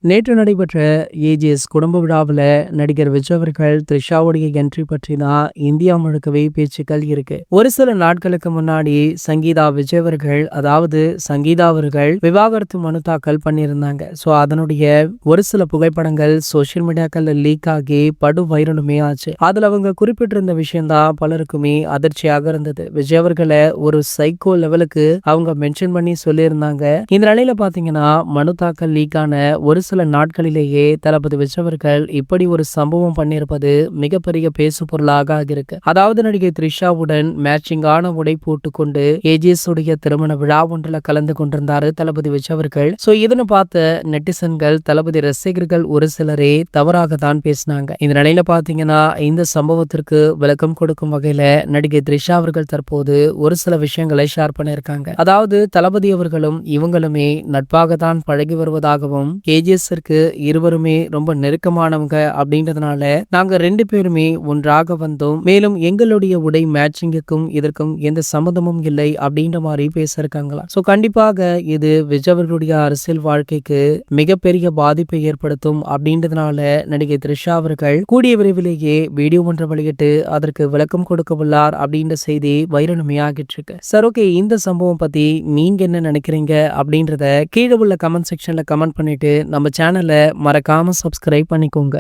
நேற்று நடைபெற்ற ஏஜிஎஸ் குடும்ப விழாவில் நடிகர் விஜய் அவர்கள் த்ரிஷாவுடைய என்ட்ரி பற்றி தான் இந்தியா முழுக்கவே பேச்சுக்கள் இருக்கு. ஒரு சில நாட்களுக்கு முன்னாடி சங்கீதா விஜய் அவர்கள், அதாவது சங்கீதா அவர்கள் விவாகரத்து மனு தாக்கல் பண்ணியிருந்தாங்க. ஸோ அதனுடைய ஒரு சில புகைப்படங்கள் சோசியல் மீடியாக்கள்ல லீக் ஆகி படு வைரலுமே ஆச்சு. அதுல அவங்க குறிப்பிட்டிருந்த விஷயம் தான் பலருக்குமே அதிர்ச்சியாக இருந்தது. விஜய் அவர்களை ஒரு சைக்கோ லெவலுக்கு அவங்க மென்ஷன் பண்ணி சொல்லியிருந்தாங்க. இந்த நிலையில பாத்தீங்கன்னா மனு தாக்கல் லீக் ஆன ஒரு சில நாட்களிலேயே தளபதி விஜய் அவர்கள் இப்படி ஒரு சம்பவம் பண்ணியிருப்பது மிகப்பெரிய பேசு பொருளாக ஆகியிருக்கு. அதாவது நடிகை த்ரிஷாவுடன் மேட்சிங்கான உடை போட்டுக்கொண்டு ஏஜிஎஸ் உடைய திருமண விழா ஒன்றில் கலந்து கொண்டிருந்தாரு தளபதி விஜய் அவர்கள். சோ இதனை பார்த்த நெட்டிசன்கள், தளபதி ரசிகர்கள் ஒரு சிலரே தவறாக தான் பேசினாங்க. இந்த நிலையில பாத்தீங்கன்னா இந்த சம்பவத்திற்கு விளக்கம் கொடுக்கும் வகையில நடிகை த்ரிஷா அவர்கள் தற்போது ஒரு சில விஷயங்களை ஷேர் பண்ணியிருக்காங்க. அதாவது தளபதி அவர்களும் இவங்களுமே நட்பாக தான் பழகி வருவதாகவும், ஏஜிஎஸ்ஸிற்கு இருவருமே ரொம்ப நெருக்கமானவங்க அப்படின்றதுனால நாங்க 2 பேருமே ஒன்றாக வந்தோம். மேலும் எங்களுடைய உடை மேட்சிங்குக்கும் இதற்கும் எந்த சம்மந்தமும் இல்லை அப்படின்ற மாதிரி பேசியிருக்காங்களா. சோ கண்டிப்பாக இது விஜய் அவர்களுடைய அரசியல் வாழ்க்கைக்கு மிகப்பெரிய பாதிப்பை ஏற்படுத்தும் அப்படின்றதுனால நடிகை த்ரிஷா அவர்கள் கூடிய விரைவிலேயே வீடியோ ஒன்றை வெளியிட்டு அதற்கு விளக்கம் கொடுக்க உள்ளார் அப்படின்ற செய்தி வைரலுமே ஆகிட்டு இருக்கு. சார், ஓகே, இந்த சம்பவம் பத்தி நீங்க என்ன நினைக்கிறீங்க அப்படின்றத கீழே உள்ள கமெண்ட் செக்ஷன்ல கமெண்ட் பண்ணிட்டு நம்ம சேனலை மறக்காம சப்ஸ்கிரைப் பண்ணிக்கோங்க.